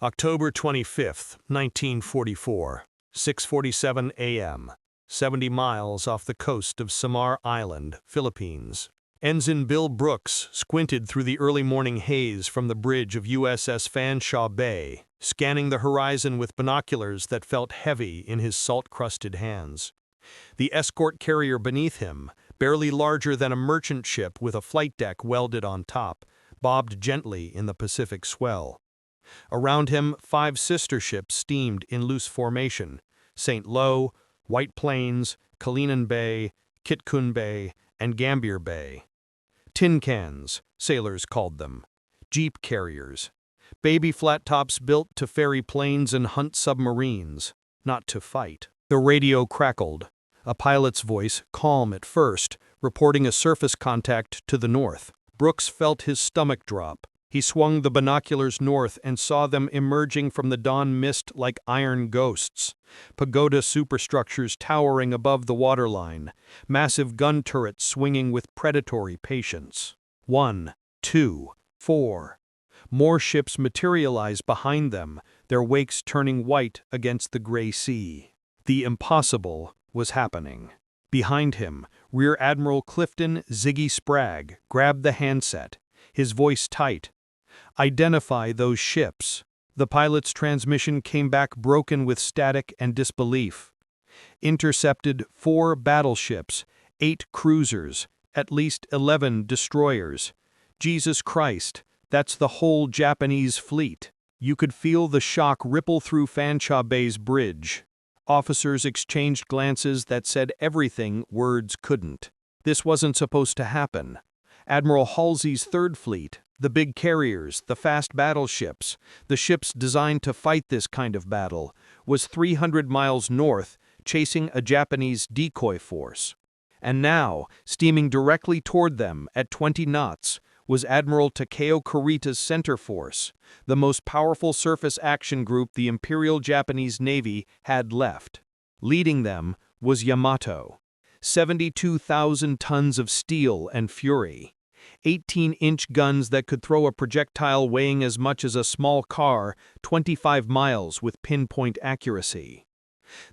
October 25, 1944, 6:47 a.m., 70 miles off the coast of Samar Island, Philippines. Ensign Bill Brooks squinted through the early morning haze from the bridge of USS Fanshawe Bay, scanning the horizon with binoculars that felt heavy in his salt-crusted hands. The escort carrier beneath him, barely larger than a merchant ship with a flight deck welded on top, bobbed gently in the Pacific swell. Around him, 5 sister ships steamed in loose formation: St. Lo, White Plains, Kalinan Bay, Kitkun Bay, and Gambier Bay. Tin cans, sailors called them. Jeep carriers. Baby flat tops built to ferry planes and hunt submarines, not to fight. The radio crackled. A pilot's voice, calm at first, reporting a surface contact to the north. Brooks felt his stomach drop. He swung the binoculars north and saw them emerging from the dawn mist like iron ghosts. Pagoda superstructures towering above the waterline, massive gun turrets swinging with predatory patience. 1, 2, 4. More ships materialized behind them, their wakes turning white against the gray sea. The impossible was happening. Behind him, Rear Admiral Clifton Ziggy Spragg grabbed the handset, his voice tight. "Identify those ships." The pilot's transmission came back broken with static and disbelief. "Intercepted 4 battleships, 8 cruisers, at least 11 destroyers. Jesus Christ, that's the whole Japanese fleet." You could feel the shock ripple through Fanshawe Bay's bridge. Officers exchanged glances that said everything words couldn't. This wasn't supposed to happen. Admiral Halsey's Third Fleet, the big carriers, the fast battleships, the ships designed to fight this kind of battle, was 300 miles north, chasing a Japanese decoy force. And now, steaming directly toward them at 20 knots, was Admiral Takeo Kurita's Center Force, the most powerful surface action group the Imperial Japanese Navy had left. Leading them was Yamato. 72,000 tons of steel and fury. 18-inch guns that could throw a projectile weighing as much as a small car 25 miles with pinpoint accuracy.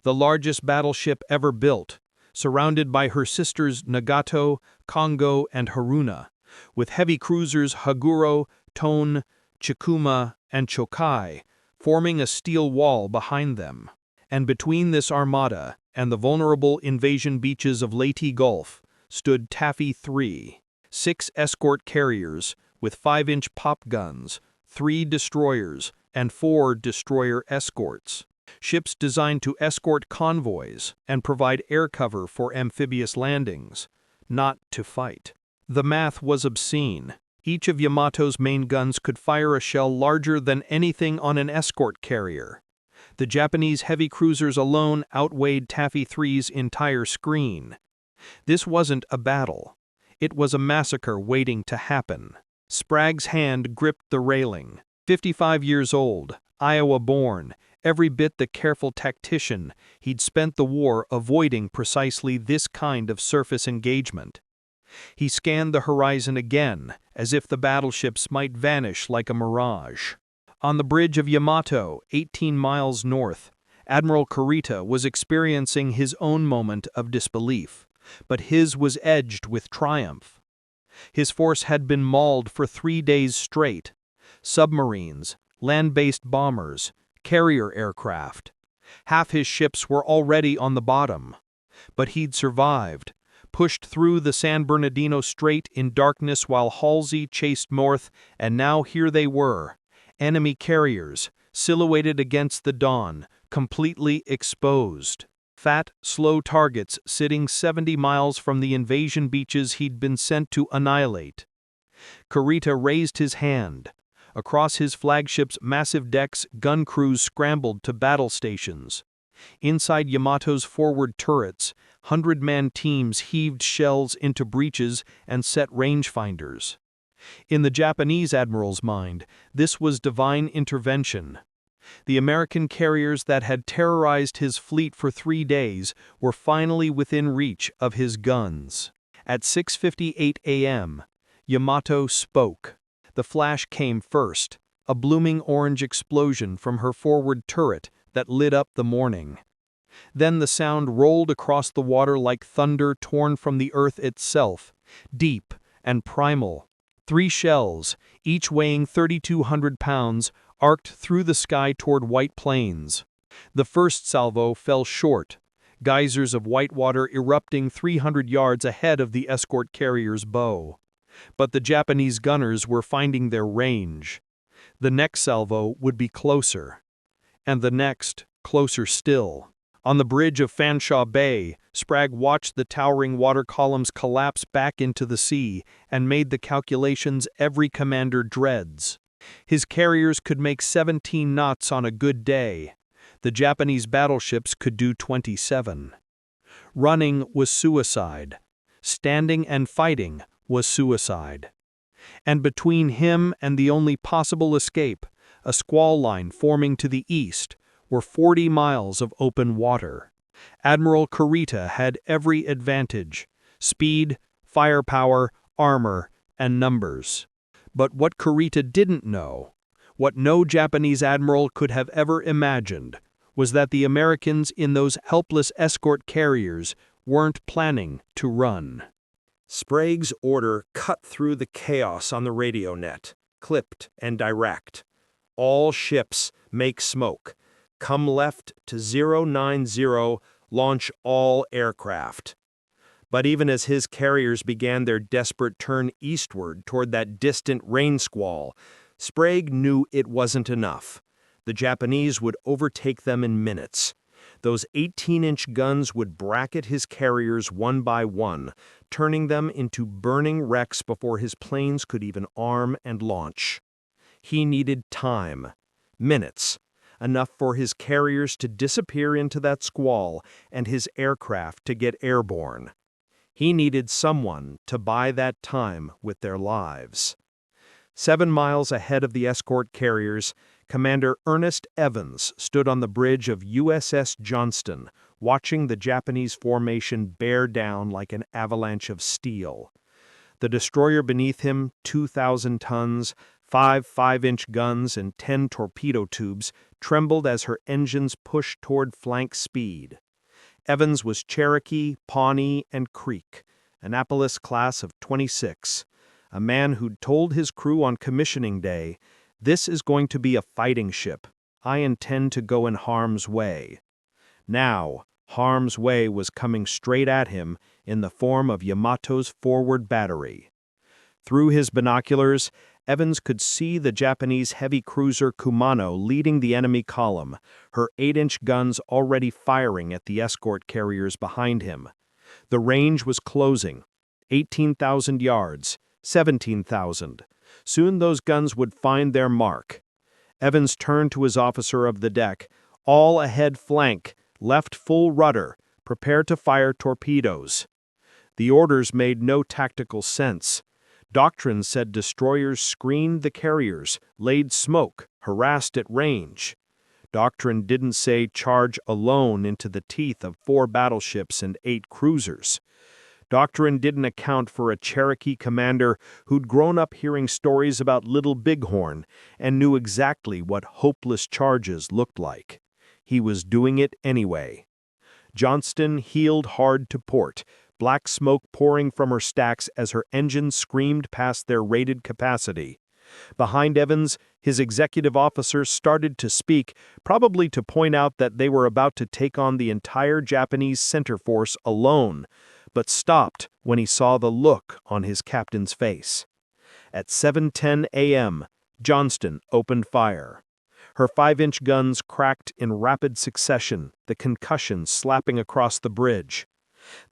The largest battleship ever built, surrounded by her sisters Nagato, Kongo, and Haruna, with heavy cruisers Haguro, Tone, Chikuma, and Chokai forming a steel wall behind them. And between this armada and the vulnerable invasion beaches of Leyte Gulf stood Taffy 3, 6 escort carriers with 5-inch pop guns, 3 destroyers, and 4 destroyer escorts. Ships designed to escort convoys and provide air cover for amphibious landings, not to fight. The math was obscene. Each of Yamato's main guns could fire a shell larger than anything on an escort carrier. The Japanese heavy cruisers alone outweighed Taffy 3's entire screen. This wasn't a battle. It was a massacre waiting to happen. Spragg's hand gripped the railing. 55 years old, Iowa-born, every bit the careful tactician, he'd spent the war avoiding precisely this kind of surface engagement. He scanned the horizon again, as if the battleships might vanish like a mirage. On the bridge of Yamato, 18 miles north, Admiral Kurita was experiencing his own moment of disbelief, but his was edged with triumph. His force had been mauled for 3 days straight. Submarines, land-based bombers, carrier aircraft. Half his ships were already on the bottom. But he'd survived, pushed through the San Bernardino Strait in darkness while Halsey chased north, and now here they were, enemy carriers, silhouetted against the dawn, completely exposed. Fat, slow targets sitting 70 miles from the invasion beaches he'd been sent to annihilate. Kurita raised his hand. Across his flagship's massive decks, gun crews scrambled to battle stations. Inside Yamato's forward turrets, 100-man teams heaved shells into breaches and set rangefinders. In the Japanese admiral's mind, this was divine intervention. The American carriers that had terrorized his fleet for 3 days were finally within reach of his guns. At 6:58 a.m., Yamato spoke. The flash came first, a blooming orange explosion from her forward turret that lit up the morning. Then the sound rolled across the water like thunder torn from the earth itself, deep and primal. 3 shells, each weighing 3,200 pounds, arced through the sky toward White Plains. The first salvo fell short, geysers of white water erupting 300 yards ahead of the escort carrier's bow. But the Japanese gunners were finding their range. The next salvo would be closer. And the next, closer still. On the bridge of Fanshawe Bay, Sprague watched the towering water columns collapse back into the sea and made the calculations every commander dreads. His carriers could make 17 knots on a good day. The Japanese battleships could do 27. Running was suicide. Standing and fighting was suicide. And between him and the only possible escape, a squall line forming to the east, were 40 miles of open water. Admiral Kurita had every advantage: speed, firepower, armor, and numbers. But what Kurita didn't know, what no Japanese admiral could have ever imagined, was that the Americans in those helpless escort carriers weren't planning to run. Sprague's order cut through the chaos on the radio net, clipped and direct. All ships make smoke. Come left to 090, launch all aircraft. But even as his carriers began their desperate turn eastward toward that distant rain squall, Sprague knew it wasn't enough. The Japanese would overtake them in minutes. Those 18-inch guns would bracket his carriers one by one, turning them into burning wrecks before his planes could even arm and launch. He needed time, minutes, enough for his carriers to disappear into that squall and his aircraft to get airborne. He needed someone to buy that time with their lives. 7 miles ahead of the escort carriers, Commander Ernest Evans stood on the bridge of USS Johnston, watching the Japanese formation bear down like an avalanche of steel. The destroyer beneath him, 2,000 tons, 5 5-inch guns and 10 torpedo tubes, trembled as her engines pushed toward flank speed. Evans was Cherokee, Pawnee, and Creek, Annapolis class of 26, a man who'd told his crew on commissioning day, "This is going to be a fighting ship. I intend to go in harm's way." Now, harm's way was coming straight at him in the form of Yamato's forward battery. Through his binoculars, Evans could see the Japanese heavy cruiser Kumano leading the enemy column, her 8-inch guns already firing at the escort carriers behind him. The range was closing, 18,000 yards, 17,000. Soon those guns would find their mark. Evans turned to his officer of the deck. "All ahead flank, left full rudder, prepare to fire torpedoes." The orders made no tactical sense. Doctrine said destroyers screened the carriers, laid smoke, harassed at range. Doctrine didn't say charge alone into the teeth of 4 battleships and 8 cruisers. Doctrine didn't account for a Cherokee commander who'd grown up hearing stories about Little Bighorn and knew exactly what hopeless charges looked like. He was doing it anyway. Johnston heeled hard to port, black smoke pouring from her stacks as her engines screamed past their rated capacity. Behind Evans, his executive officers started to speak, probably to point out that they were about to take on the entire Japanese center force alone, but stopped when he saw the look on his captain's face. At 7:10 a.m., Johnston opened fire. Her 5-inch guns cracked in rapid succession, the concussion slapping across the bridge.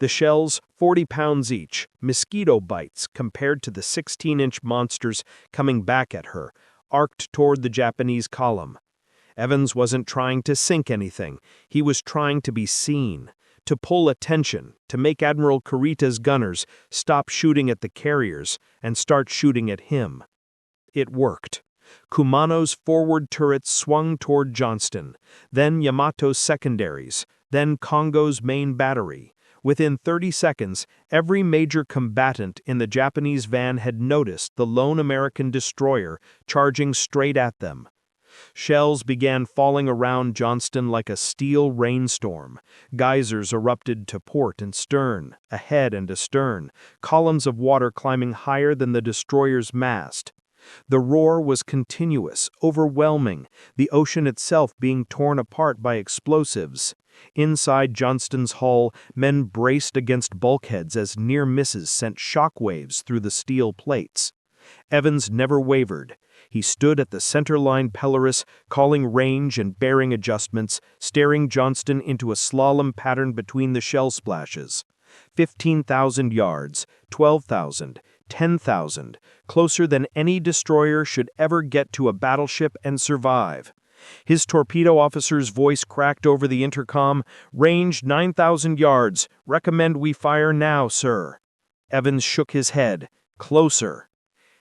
The shells, 40 pounds each, mosquito bites compared to the 16-inch monsters coming back at her, arced toward the Japanese column. Evans wasn't trying to sink anything. He was trying to be seen, to pull attention, to make Admiral Kurita's gunners stop shooting at the carriers and start shooting at him. It worked. Kumano's forward turrets swung toward Johnston, then Yamato's secondaries, then Kongo's main battery. Within 30 seconds, every major combatant in the Japanese van had noticed the lone American destroyer charging straight at them. Shells began falling around Johnston like a steel rainstorm. Geysers erupted to port and stern, ahead and astern, columns of water climbing higher than the destroyer's mast. The roar was continuous, overwhelming, the ocean itself being torn apart by explosives. Inside Johnston's hull, men braced against bulkheads as near misses sent shockwaves through the steel plates. Evans never wavered. He stood at the centerline Polaris, calling range and bearing adjustments, staring Johnston into a slalom pattern between the shell splashes. 15,000 yards, 12,000, 10,000, closer than any destroyer should ever get to a battleship and survive. His torpedo officer's voice cracked over the intercom, "Range 9,000 yards. Recommend we fire now, sir." Evans shook his head. "Closer."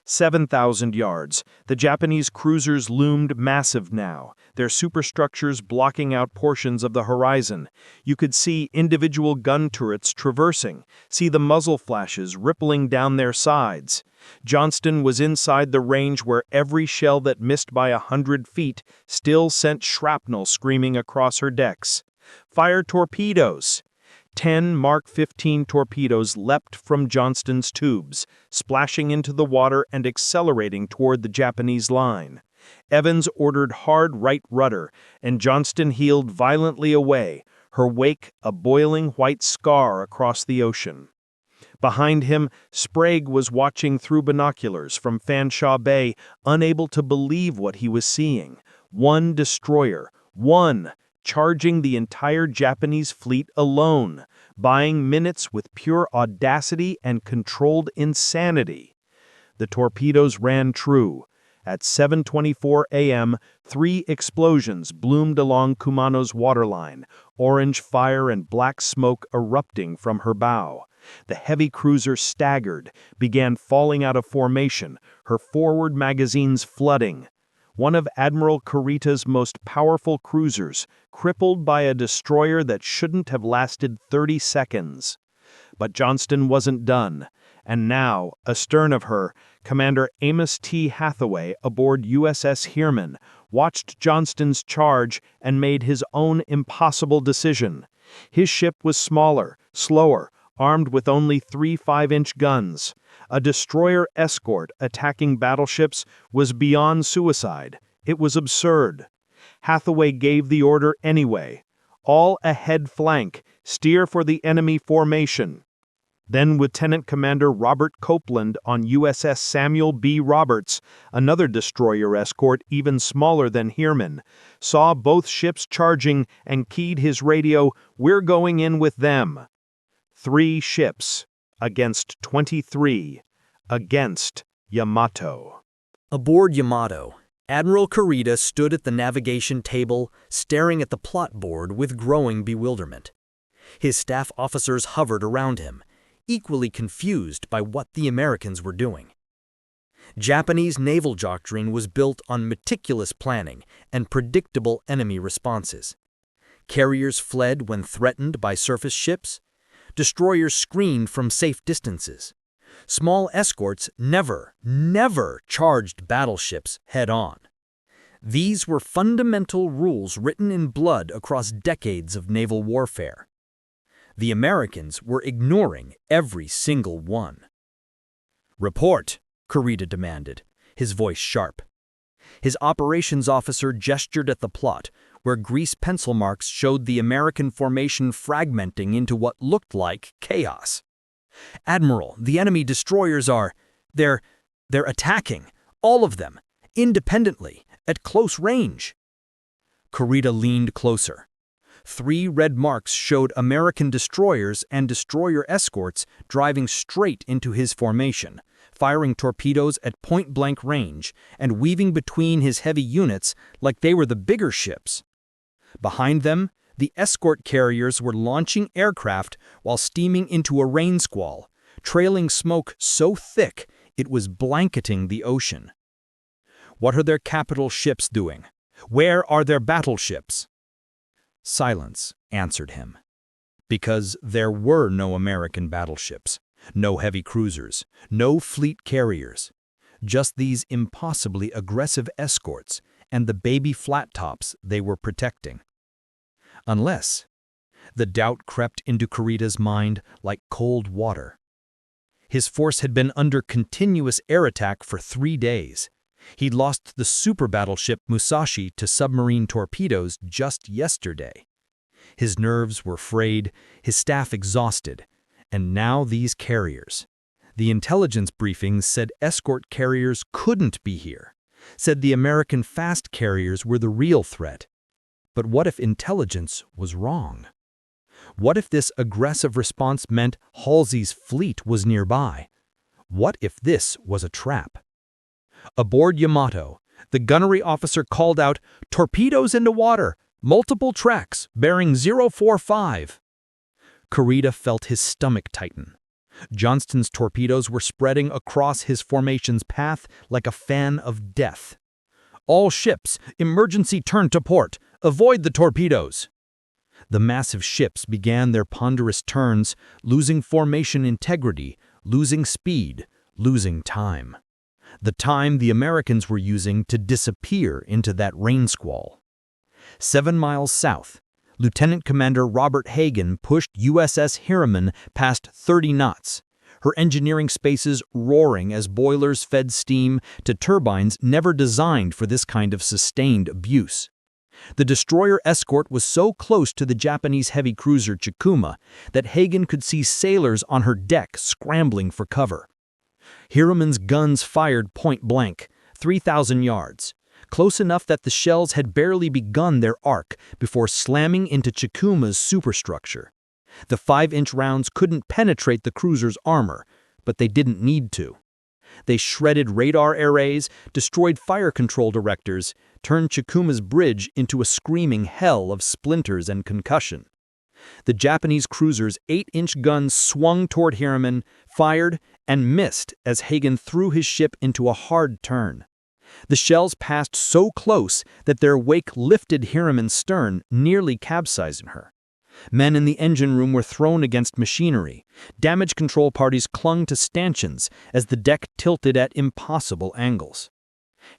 7,000 yards. The Japanese cruisers loomed massive now, their superstructures blocking out portions of the horizon. You could see individual gun turrets traversing, see the muzzle flashes rippling down their sides. Johnston was inside the range where every shell that missed by 100 feet still sent shrapnel screaming across her decks. "Fire torpedoes!" 10 Mark 15 torpedoes leapt from Johnston's tubes, splashing into the water and accelerating toward the Japanese line. Evans ordered hard right rudder, and Johnston heeled violently away, her wake a boiling white scar across the ocean. Behind him, Sprague was watching through binoculars from Fanshawe Bay, unable to believe what he was seeing. One destroyer, one, charging the entire Japanese fleet alone, buying minutes with pure audacity and controlled insanity. The torpedoes ran true. At 7:24 a.m., 3 explosions bloomed along Kumano's waterline, orange fire and black smoke erupting from her bow. The heavy cruiser staggered, began falling out of formation, her forward magazines flooding. One of Admiral Kurita's most powerful cruisers, crippled by a destroyer that shouldn't have lasted 30 seconds. But Johnston wasn't done, and now, astern of her, Commander Amos T. Hathaway aboard USS Heermann watched Johnston's charge and made his own impossible decision. His ship was smaller, slower, armed with only 3 5-inch guns. A destroyer escort attacking battleships was beyond suicide. It was absurd. Hathaway gave the order anyway. All ahead flank, steer for the enemy formation. Then Lieutenant Commander Robert Copeland on USS Samuel B. Roberts, another destroyer escort even smaller than Heermann, saw both ships charging and keyed his radio, "We're going in with them." 3 ships against 23 against Yamato. Aboard Yamato, Admiral Kurita stood at the navigation table, staring at the plot board with growing bewilderment. His staff officers hovered around him, equally confused by what the Americans were doing. Japanese naval doctrine was built on meticulous planning and predictable enemy responses. Carriers fled when threatened by surface ships. Destroyers screened from safe distances. Small escorts never charged battleships head-on. These were fundamental rules written in blood across decades of naval warfare. The Americans were ignoring every single one. "Report," Kurita demanded, his voice sharp. His operations officer gestured at the plot, where grease pencil marks showed the American formation fragmenting into what looked like chaos. "Admiral, the enemy destroyers are... They're attacking, all of them, independently, at close range." Kurita leaned closer. 3 red marks showed American destroyers and destroyer escorts driving straight into his formation, firing torpedoes at point-blank range and weaving between his heavy units like they were the bigger ships. Behind them, the escort carriers were launching aircraft while steaming into a rain squall, trailing smoke so thick it was blanketing the ocean. "What are their capital ships doing? Where are their battleships?" Silence answered him. Because there were no American battleships, no heavy cruisers, no fleet carriers. Just these impossibly aggressive escorts and the baby flat tops they were protecting. Unless, the doubt crept into Kurita's mind like cold water. His force had been under continuous air attack for 3 days. He'd lost the super battleship Musashi to submarine torpedoes just yesterday. His nerves were frayed, his staff exhausted, and now these carriers. The intelligence briefings said escort carriers couldn't be here, said the American fast carriers were the real threat. But what if intelligence was wrong? What if this aggressive response meant Halsey's fleet was nearby? What if this was a trap? Aboard Yamato, the gunnery officer called out, "Torpedoes into water! Multiple tracks, bearing 045. Kurita felt his stomach tighten. Johnston's torpedoes were spreading across his formation's path like a fan of death. "All ships, emergency turn to port. Avoid the torpedoes." The massive ships began their ponderous turns, losing formation integrity, losing speed, losing time. The time the Americans were using to disappear into that rain squall. 7 miles south, Lieutenant Commander Robert Hagen pushed USS Hirriman past 30 knots, her engineering spaces roaring as boilers fed steam to turbines never designed for this kind of sustained abuse. The destroyer Escort was so close to the Japanese heavy cruiser Chikuma that Hagen could see sailors on her deck scrambling for cover. Hirriman's guns fired point blank, 3,000 yards. Close enough that the shells had barely begun their arc before slamming into Chikuma's superstructure. The 5-inch rounds couldn't penetrate the cruiser's armor, but they didn't need to. They shredded radar arrays, destroyed fire control directors, turned Chikuma's bridge into a screaming hell of splinters and concussion. The Japanese cruiser's 8-inch guns swung toward Hirriman, fired, and missed as Hagen threw his ship into a hard turn. The shells passed so close that their wake lifted Hirriman's stern, nearly capsizing her. Men in the engine room were thrown against machinery. Damage control parties clung to stanchions as the deck tilted at impossible angles.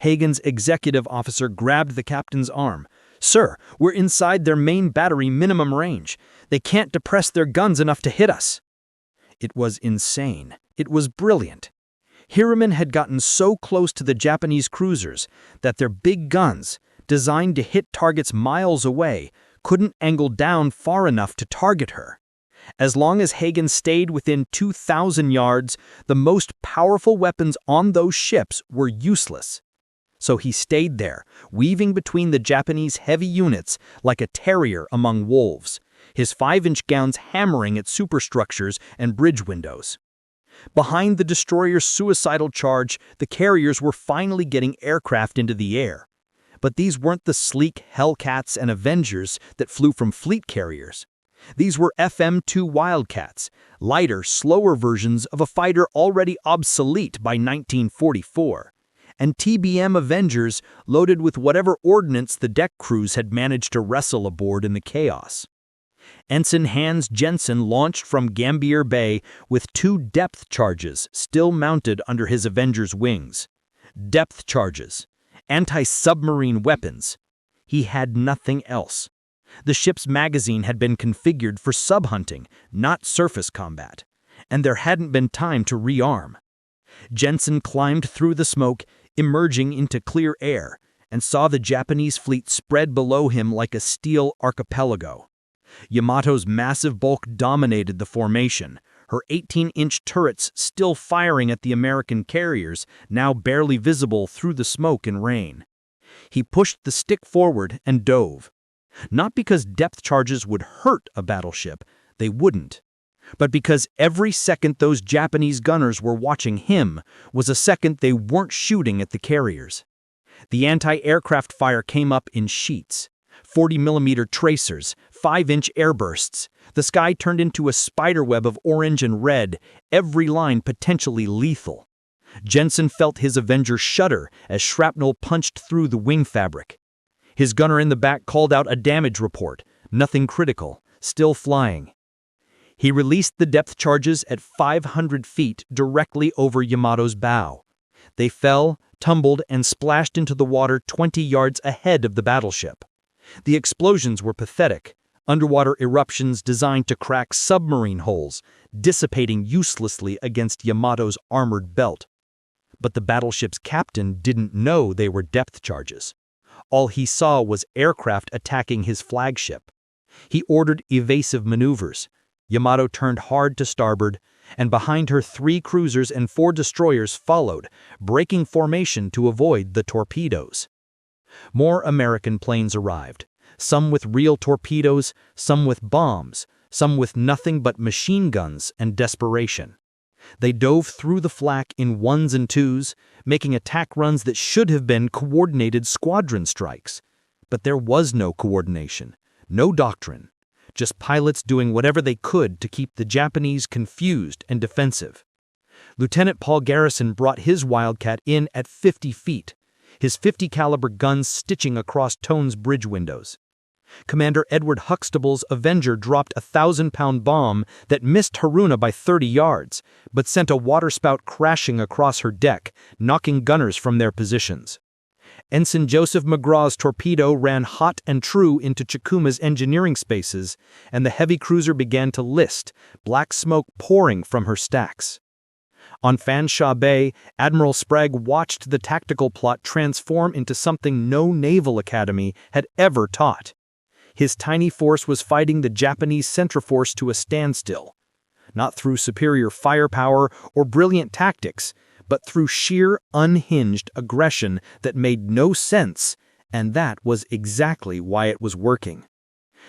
Hagen's executive officer grabbed the captain's arm. "Sir, we're inside their main battery minimum range. They can't depress their guns enough to hit us." It was insane. It was brilliant. Hirriman had gotten so close to the Japanese cruisers that their big guns, designed to hit targets miles away, couldn't angle down far enough to target her. As long as Hagen stayed within 2,000 yards, the most powerful weapons on those ships were useless. So he stayed there, weaving between the Japanese heavy units like a terrier among wolves, his 5-inch guns hammering at superstructures and bridge windows. Behind the destroyer's suicidal charge, the carriers were finally getting aircraft into the air. But these weren't the sleek Hellcats and Avengers that flew from fleet carriers. These were FM-2 Wildcats, lighter, slower versions of a fighter already obsolete by 1944, and TBM Avengers loaded with whatever ordnance the deck crews had managed to wrestle aboard in the chaos. Ensign Hans Jensen launched from Gambier Bay with 2 depth charges still mounted under his Avenger's wings. Depth charges. Anti-submarine weapons. He had nothing else. The ship's magazine had been configured for sub-hunting, not surface combat, and there hadn't been time to rearm. Jensen climbed through the smoke, emerging into clear air, and saw the Japanese fleet spread below him like a steel archipelago. Yamato's massive bulk dominated the formation, her 18-inch turrets still firing at the American carriers, now barely visible through the smoke and rain. He pushed the stick forward and dove. Not because depth charges would hurt a battleship, they wouldn't, but because every second those Japanese gunners were watching him was a second they weren't shooting at the carriers. The anti-aircraft fire came up in sheets. 40-millimeter tracers, 5-inch airbursts. The sky turned into a spiderweb of orange and red, every line potentially lethal. Jensen felt his Avenger shudder as shrapnel punched through the wing fabric. His gunner in the back called out a damage report. Nothing critical, still flying. He released the depth charges at 500 feet directly over Yamato's bow. They fell, tumbled, and splashed into the water 20 yards ahead of the battleship. The explosions were pathetic, underwater eruptions designed to crack submarine holes, dissipating uselessly against Yamato's armored belt. But the battleship's captain didn't know they were depth charges. All he saw was aircraft attacking his flagship. He ordered evasive maneuvers. Yamato turned hard to starboard, and behind her 3 cruisers and 4 destroyers followed, breaking formation to avoid the torpedoes. More American planes arrived, some with real torpedoes, some with bombs, some with nothing but machine guns and desperation. They dove through the flak in 1s and 2s, making attack runs that should have been coordinated squadron strikes. But there was no coordination, no doctrine, just pilots doing whatever they could to keep the Japanese confused and defensive. Lieutenant Paul Garrison brought his Wildcat in at 50 feet, his .50 caliber guns stitching across Tone's bridge windows. Commander Edward Huxtable's Avenger dropped a 1,000-pound bomb that missed Haruna by 30 yards, but sent a waterspout crashing across her deck, knocking gunners from their positions. Ensign Joseph McGraw's torpedo ran hot and true into Chikuma's engineering spaces, and the heavy cruiser began to list, black smoke pouring from her stacks. On Fanshawe Bay, Admiral Sprague watched the tactical plot transform into something no naval academy had ever taught. His tiny force was fighting the Japanese Centroforce to a standstill, not through superior firepower or brilliant tactics, but through sheer, unhinged aggression that made no sense, and that was exactly why it was working.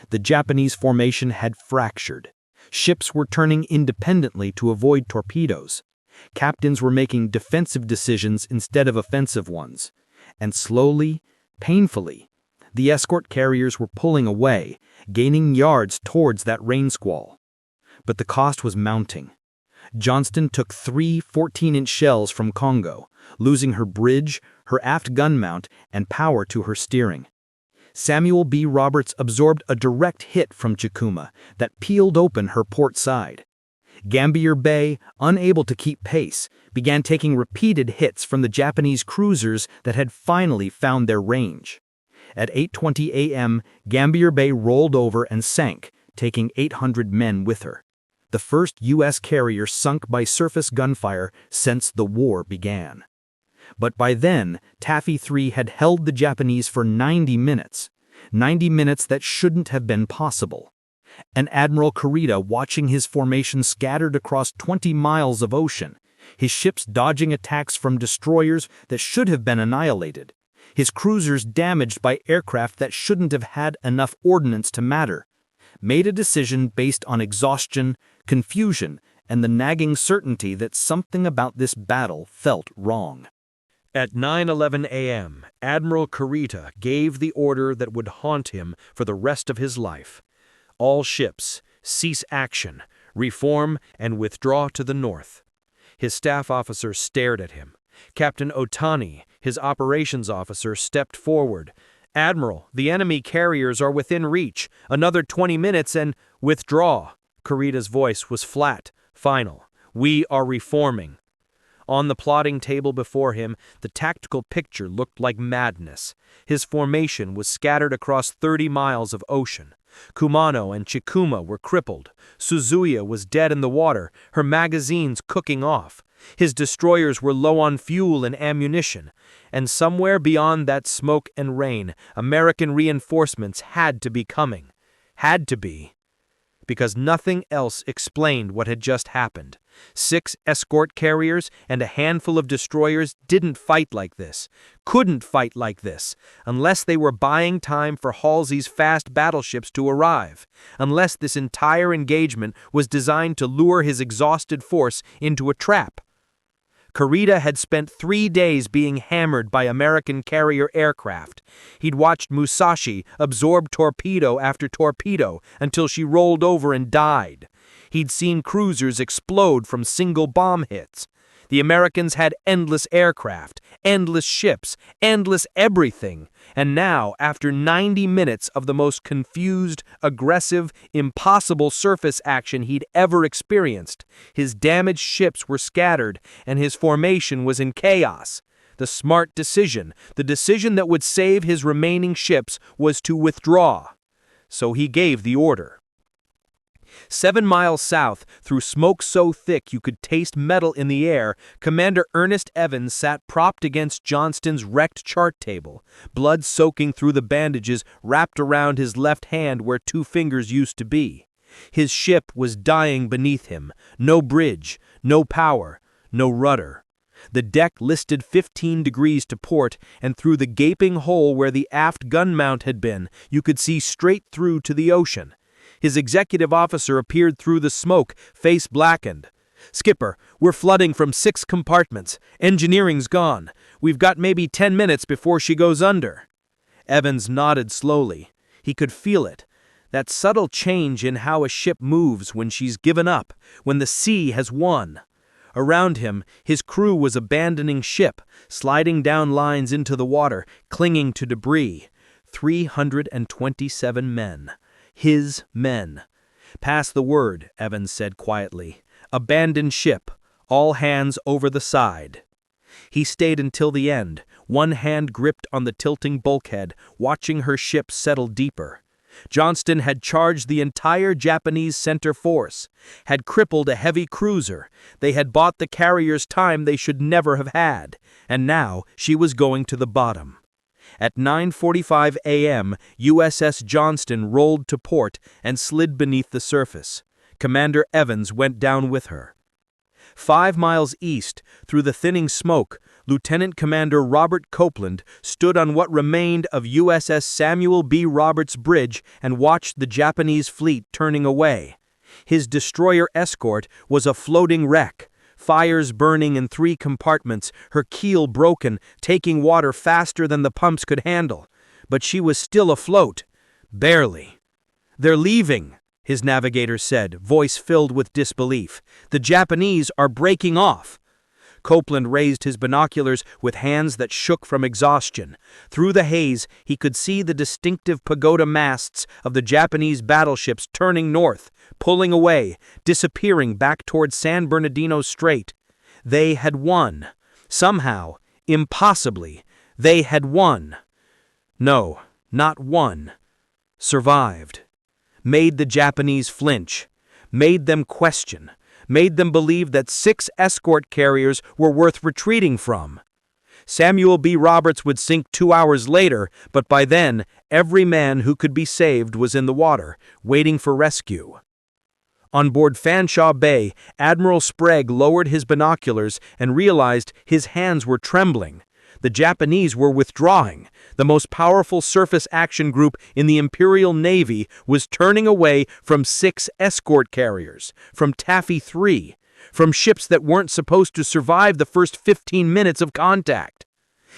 The Japanese formation had fractured. Ships were turning independently to avoid torpedoes. Captains were making defensive decisions instead of offensive ones. And slowly, painfully, the escort carriers were pulling away, gaining yards towards that rain squall. But the cost was mounting. Johnston took 3 14-inch shells from Congo, losing her bridge, her aft gun mount, and power to her steering. Samuel B. Roberts absorbed a direct hit from Chikuma that peeled open her port side. Gambier Bay, unable to keep pace, began taking repeated hits from the Japanese cruisers that had finally found their range. At 8:20 a.m., Gambier Bay rolled over and sank, taking 800 men with her. The first U.S. carrier sunk by surface gunfire since the war began. But by then, Taffy 3 had held the Japanese for 90 minutes. 90 minutes that shouldn't have been possible. And Admiral Kurita watching his formation scattered across 20 miles of ocean, his ships dodging attacks from destroyers that should have been annihilated, his cruisers damaged by aircraft that shouldn't have had enough ordnance to matter, made a decision based on exhaustion, confusion, and the nagging certainty that something about this battle felt wrong. At 9:11 a.m., Admiral Kurita gave the order that would haunt him for the rest of his life. All ships, cease action, reform, and withdraw to the north. His staff officers stared at him. Captain Otani, his operations officer, stepped forward. "Admiral, the enemy carriers are within reach. Another 20 minutes and withdraw." Kurita's voice was flat, final. "We are reforming." On the plotting table before him, the tactical picture looked like madness. His formation was scattered across 30 miles of ocean. Kumano and Chikuma were crippled. Suzuya was dead in the water, her magazines cooking off. His destroyers were low on fuel and ammunition. And somewhere beyond that smoke and rain, American reinforcements had to be coming. Had to be. Because nothing else explained what had just happened. 6 escort carriers and a handful of destroyers didn't fight like this, couldn't fight like this, unless they were buying time for Halsey's fast battleships to arrive, unless this entire engagement was designed to lure his exhausted force into a trap. Kurita had spent 3 days being hammered by American carrier aircraft. He'd watched Musashi absorb torpedo after torpedo until she rolled over and died. He'd seen cruisers explode from single bomb hits. The Americans had endless aircraft, endless ships, endless everything. And now, after 90 minutes of the most confused, aggressive, impossible surface action he'd ever experienced, his damaged ships were scattered and his formation was in chaos. The smart decision, the decision that would save his remaining ships, was to withdraw. So he gave the order. 7 miles south, through smoke so thick you could taste metal in the air, Commander Ernest Evans sat propped against Johnston's wrecked chart table, blood soaking through the bandages wrapped around his left hand where 2 fingers used to be. His ship was dying beneath him. No bridge, no power, no rudder. The deck listed 15 degrees to port, and through the gaping hole where the aft gun mount had been, you could see straight through to the ocean. His executive officer appeared through the smoke, face blackened. "Skipper, we're flooding from 6 compartments. Engineering's gone. We've got maybe 10 minutes before she goes under." Evans nodded slowly. He could feel it. That subtle change in how a ship moves when she's given up, when the sea has won. Around him, his crew was abandoning ship, sliding down lines into the water, clinging to debris. 327 men. His men. "Pass the word," Evans said quietly. "Abandon ship. All hands over the side." He stayed until the end, one hand gripped on the tilting bulkhead, watching her ship settle deeper. Johnston had charged the entire Japanese center force, had crippled a heavy cruiser. They had bought the carriers time they should never have had, and now she was going to the bottom. At 9:45 a.m., USS Johnston rolled to port and slid beneath the surface. Commander Evans went down with her. 5 miles east, through the thinning smoke, Lieutenant Commander Robert Copeland stood on what remained of USS Samuel B. Roberts Bridge and watched the Japanese fleet turning away. His destroyer Escort was a floating wreck, fires burning in 3 compartments, her keel broken, taking water faster than the pumps could handle. But she was still afloat. Barely. "They're leaving," his navigator said, voice filled with disbelief. "The Japanese are breaking off." Copeland raised his binoculars with hands that shook from exhaustion. Through the haze, he could see the distinctive pagoda masts of the Japanese battleships turning north, pulling away, disappearing back toward San Bernardino Strait. They had won. Somehow, impossibly, they had won. No, not won. Survived. Made the Japanese flinch. Made them question. Made them believe that 6 escort carriers were worth retreating from. Samuel B. Roberts would sink 2 hours later, but by then, every man who could be saved was in the water, waiting for rescue. On board Fanshawe Bay, Admiral Sprague lowered his binoculars and realized his hands were trembling. The Japanese were withdrawing. The most powerful surface action group in the Imperial Navy was turning away from 6 escort carriers, from Taffy 3, from ships that weren't supposed to survive the first 15 minutes of contact.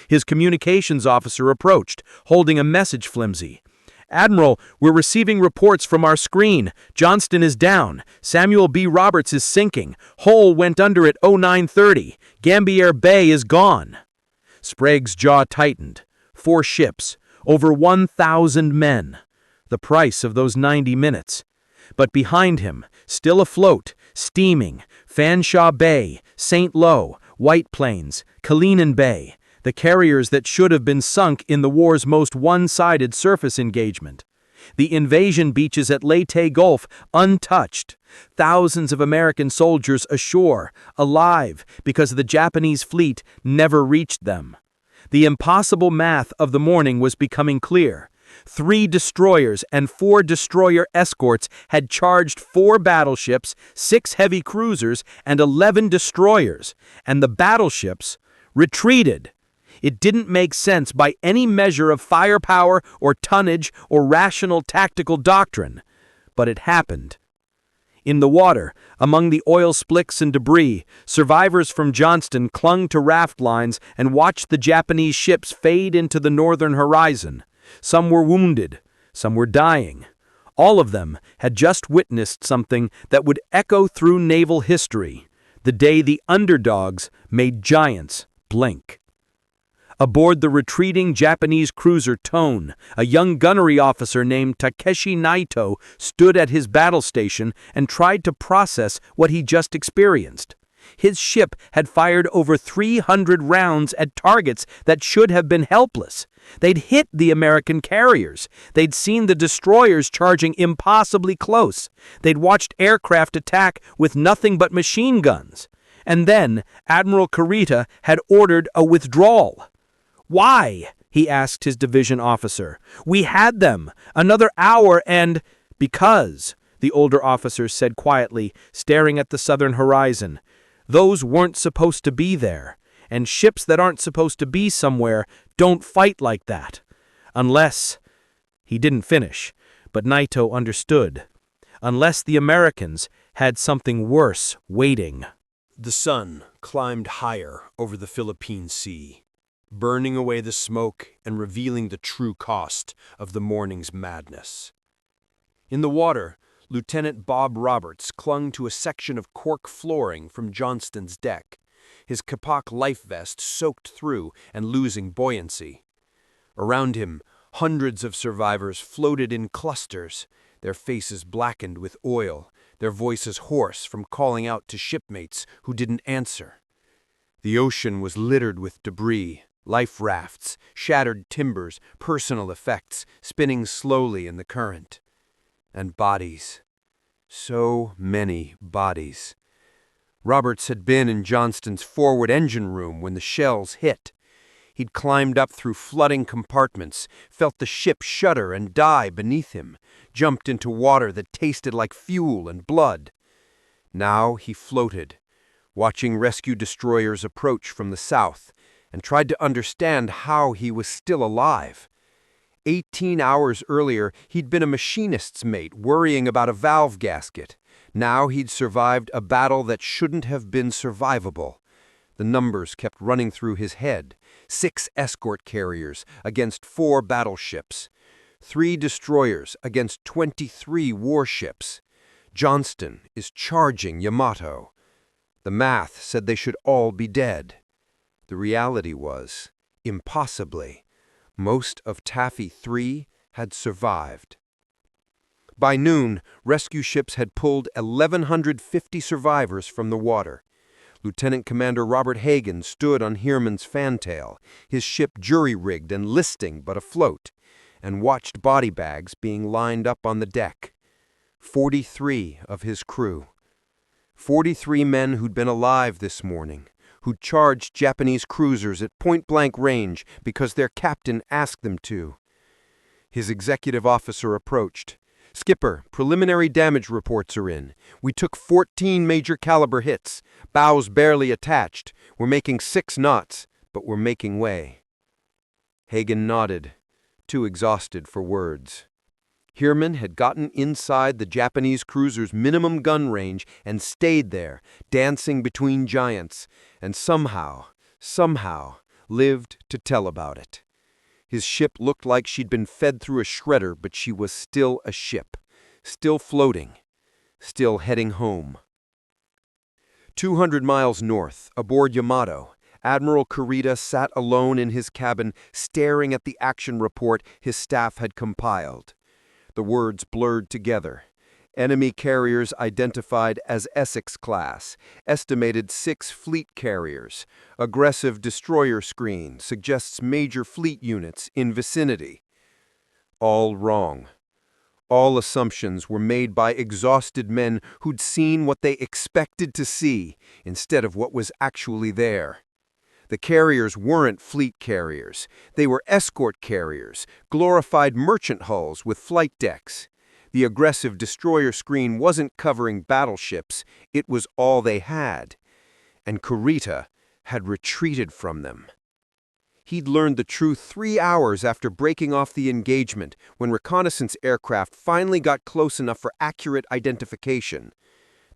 His communications officer approached, holding a message flimsy. "Admiral, we're receiving reports from our screen. Johnston is down. Samuel B. Roberts is sinking. Hull went under at 0930. Gambier Bay is gone." Sprague's jaw tightened. 4 ships, over 1,000 men. The price of those 90 minutes. But behind him, still afloat, steaming, Fanshawe Bay, St. Lo, White Plains, Kalinin Bay, the carriers that should have been sunk in the war's most one-sided surface engagement. The invasion beaches at Leyte Gulf untouched. Thousands of American soldiers ashore, alive, because the Japanese fleet never reached them. The impossible math of the morning was becoming clear. 3 destroyers and 4 destroyer escorts had charged 4 battleships, 6 heavy cruisers, and 11 destroyers, and the battleships retreated. It didn't make sense by any measure of firepower or tonnage or rational tactical doctrine, but it happened. In the water, among the oil slicks and debris, survivors from Johnston clung to raft lines and watched the Japanese ships fade into the northern horizon. Some were wounded, some were dying. All of them had just witnessed something that would echo through naval history. the day the underdogs made giants blink. Aboard the retreating Japanese cruiser Tone, a young gunnery officer named Takeshi Naito stood at his battle station and tried to process what he just experienced. His ship had fired over 300 rounds at targets that should have been helpless. They'd hit the American carriers. They'd seen the destroyers charging impossibly close. They'd watched aircraft attack with nothing but machine guns. And then Admiral Kurita had ordered a withdrawal. "Why?" he asked his division officer. "We had them. Another hour and—" "Because," the older officer said quietly, staring at the southern horizon, "those weren't supposed to be there. And ships that aren't supposed to be somewhere don't fight like that. Unless—" He didn't finish, but Naito understood. Unless the Americans had something worse waiting. The sun climbed higher over the Philippine Sea, burning away the smoke and revealing the true cost of the morning's madness. In the water, Lieutenant Bob Roberts clung to a section of cork flooring from Johnston's deck, his Kapok life vest soaked through and losing buoyancy. Around him, hundreds of survivors floated in clusters, their faces blackened with oil, their voices hoarse from calling out to shipmates who didn't answer. The ocean was littered with debris, life rafts, shattered timbers, personal effects spinning slowly in the current. And bodies. So many bodies. Roberts had been in Johnston's forward engine room when the shells hit. He'd climbed up through flooding compartments, felt the ship shudder and die beneath him, jumped into water that tasted like fuel and blood. Now he floated, watching rescue destroyers approach from the south, and tried to understand how he was still alive. 18 hours earlier, he'd been a machinist's mate worrying about a valve gasket. Now he'd survived a battle that shouldn't have been survivable. The numbers kept running through his head. 6 escort carriers against 4 battleships. 3 destroyers against 23 warships. Johnston is charging Yamato. The math said they should all be dead. The reality was, impossibly, most of Taffy 3 had survived. By noon, rescue ships had pulled 1,150 survivors from the water. Lieutenant Commander Robert Hagen stood on Heerman's fantail, his ship jury-rigged and listing but afloat, and watched body bags being lined up on the deck. 43 of his crew. 43 men who'd been alive this morning, who'd charged Japanese cruisers at point-blank range because their captain asked them to. His executive officer approached. "Skipper, preliminary damage reports are in. We took 14 major caliber hits, bows barely attached. We're making 6 knots, but we're making way." Hagen nodded, too exhausted for words. Heerman had gotten inside the Japanese cruiser's minimum gun range and stayed there, dancing between giants, and somehow, lived to tell about it. His ship looked like she'd been fed through a shredder, but she was still a ship, still floating, still heading home. 200 miles north, aboard Yamato, Admiral Kurita sat alone in his cabin, staring at the action report his staff had compiled. The words blurred together. Enemy carriers identified as Essex class, estimated 6 fleet carriers. Aggressive destroyer screen suggests major fleet units in vicinity. All wrong. All assumptions were made by exhausted men who'd seen what they expected to see instead of what was actually there. The carriers weren't fleet carriers. They were escort carriers, glorified merchant hulls with flight decks. The aggressive destroyer screen wasn't covering battleships, it was all they had. And Kurita had retreated from them. He'd learned the truth 3 hours after breaking off the engagement, when reconnaissance aircraft finally got close enough for accurate identification.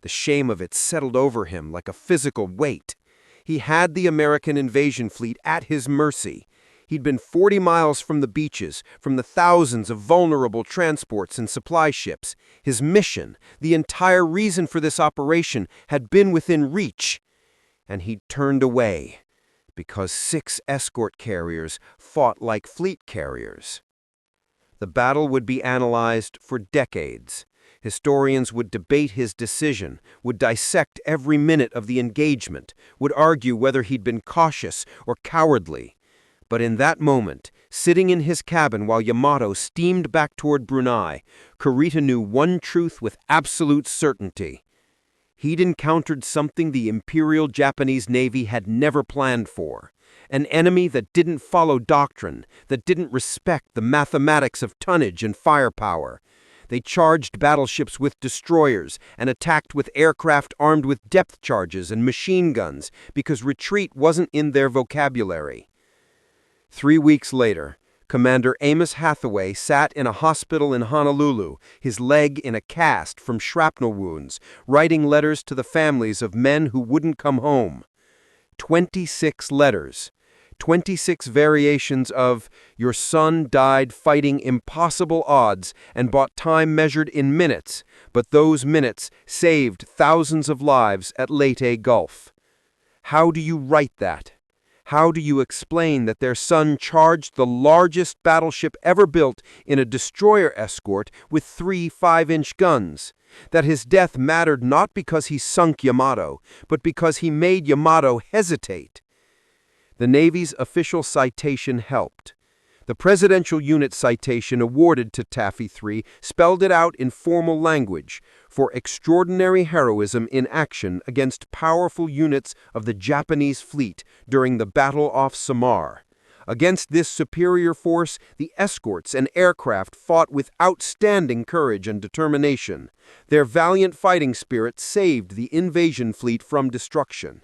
The shame of it settled over him like a physical weight. He had the American invasion fleet at his mercy. He'd been 40 miles from the beaches, from the thousands of vulnerable transports and supply ships. His mission, the entire reason for this operation, had been within reach. and he turned away because 6 escort carriers fought like fleet carriers. The battle would be analyzed for decades. Historians would debate his decision, would dissect every minute of the engagement, would argue whether he'd been cautious or cowardly. But in that moment, sitting in his cabin while Yamato steamed back toward Brunei, Kurita knew one truth with absolute certainty. He'd encountered something the Imperial Japanese Navy had never planned for. An enemy that didn't follow doctrine, that didn't respect the mathematics of tonnage and firepower. They charged battleships with destroyers and attacked with aircraft armed with depth charges and machine guns because retreat wasn't in their vocabulary. 3 weeks later, Commander Amos Hathaway sat in a hospital in Honolulu, his leg in a cast from shrapnel wounds, writing letters to the families of men who wouldn't come home. 26 letters. 26 variations of, "Your son died fighting impossible odds and bought time measured in minutes, but those minutes saved thousands of lives at Leyte Gulf." How do you write that? How do you explain that their son charged the largest battleship ever built in a destroyer escort with 3 5-inch guns? That his death mattered not because he sunk Yamato, but because he made Yamato hesitate? The Navy's official citation helped. The Presidential Unit citation awarded to Taffy III spelled it out in formal language for extraordinary heroism in action against powerful units of the Japanese fleet during the Battle of Samar. Against this superior force, the escorts and aircraft fought with outstanding courage and determination. Their valiant fighting spirit saved the invasion fleet from destruction.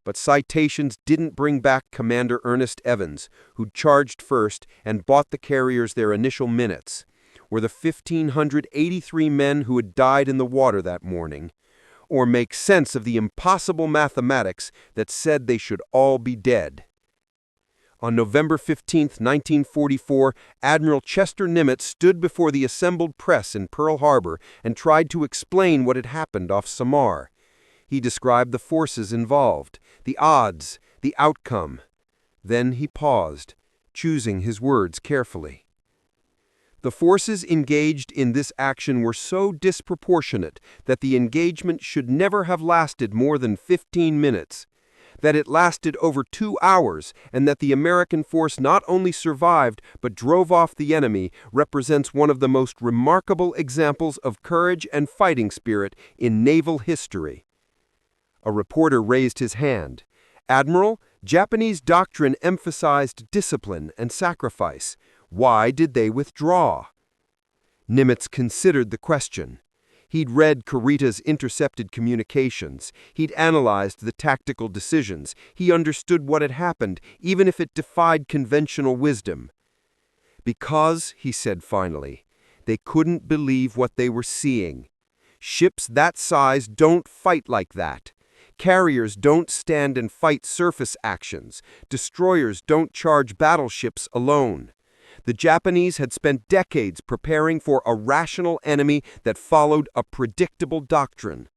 But citations didn't bring back Commander Ernest Evans, who charged first and bought the carriers their initial minutes. Were the 1,583 men who had died in the water that morning, or make sense of the impossible mathematics that said they should all be dead. On November 15, 1944, Admiral Chester Nimitz stood before the assembled press in Pearl Harbor and tried to explain what had happened off Samar. He described the forces involved, the odds, the outcome. Then he paused, choosing his words carefully. The forces engaged in this action were so disproportionate that the engagement should never have lasted more than 15 minutes, that it lasted over 2 hours, and that the American force not only survived but drove off the enemy represents one of the most remarkable examples of courage and fighting spirit in naval history. A reporter raised his hand. "Admiral, Japanese doctrine emphasized discipline and sacrifice. Why did they withdraw?" Nimitz considered the question. He'd read Kurita's intercepted communications. He'd analyzed the tactical decisions. He understood what had happened, even if it defied conventional wisdom. "Because," he said finally, "they couldn't believe what they were seeing. Ships that size don't fight like that. Carriers don't stand and fight surface actions. Destroyers don't charge battleships alone." The Japanese had spent decades preparing for a rational enemy that followed a predictable doctrine.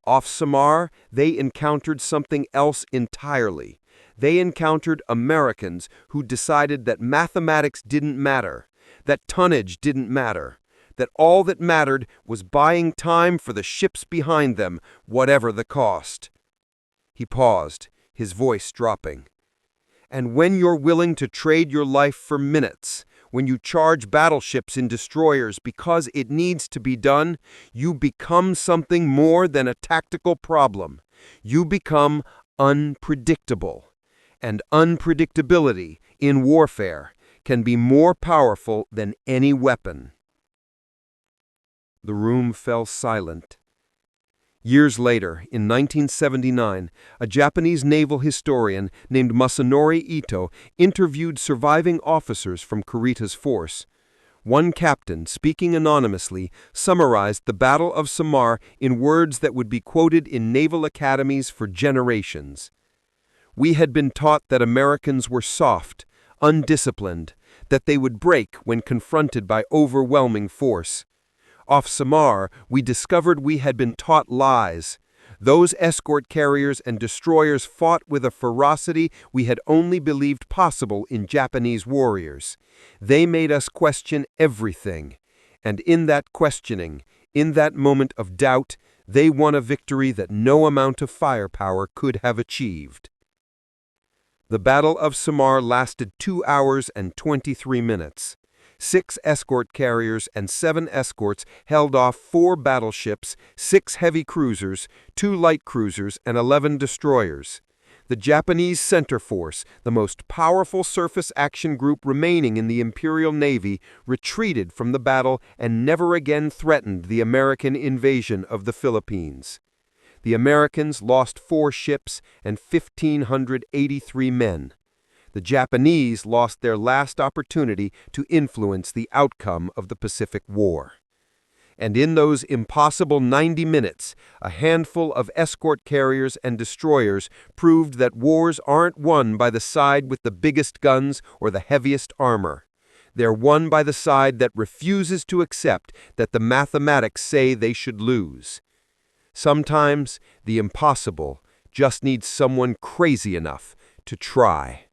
Off Samar, they encountered something else entirely. They encountered Americans who decided that mathematics didn't matter, that tonnage didn't matter, that all that mattered was buying time for the ships behind them, whatever the cost. He paused, his voice dropping. "And when you're willing to trade your life for minutes, when you charge battleships in destroyers because it needs to be done, you become something more than a tactical problem. You become unpredictable. And unpredictability, in warfare, can be more powerful than any weapon." The room fell silent. Years later, in 1979, a Japanese naval historian named Masanori Ito interviewed surviving officers from Kurita's force. One captain, speaking anonymously, summarized the Battle of Samar in words that would be quoted in naval academies for generations. "We had been taught that Americans were soft, undisciplined, that they would break when confronted by overwhelming force. Off Samar, we discovered we had been taught lies. Those escort carriers and destroyers fought with a ferocity we had only believed possible in Japanese warriors. They made us question everything. And in that questioning, in that moment of doubt, they won a victory that no amount of firepower could have achieved. The Battle of Samar lasted 2 hours and 23 minutes. 6 escort carriers and 7 escorts held off 4 battleships, 6 heavy cruisers, 2 light cruisers, and 11 destroyers. The Japanese Center Force, the most powerful surface action group remaining in the Imperial Navy, retreated from the battle and never again threatened the American invasion of the Philippines. The Americans lost 4 ships and 1,583 men. The Japanese lost their last opportunity to influence the outcome of the Pacific War. And in those impossible 90 minutes, a handful of escort carriers and destroyers proved that wars aren't won by the side with the biggest guns or the heaviest armor. They're won by the side that refuses to accept that the mathematics say they should lose. Sometimes the impossible just needs someone crazy enough to try.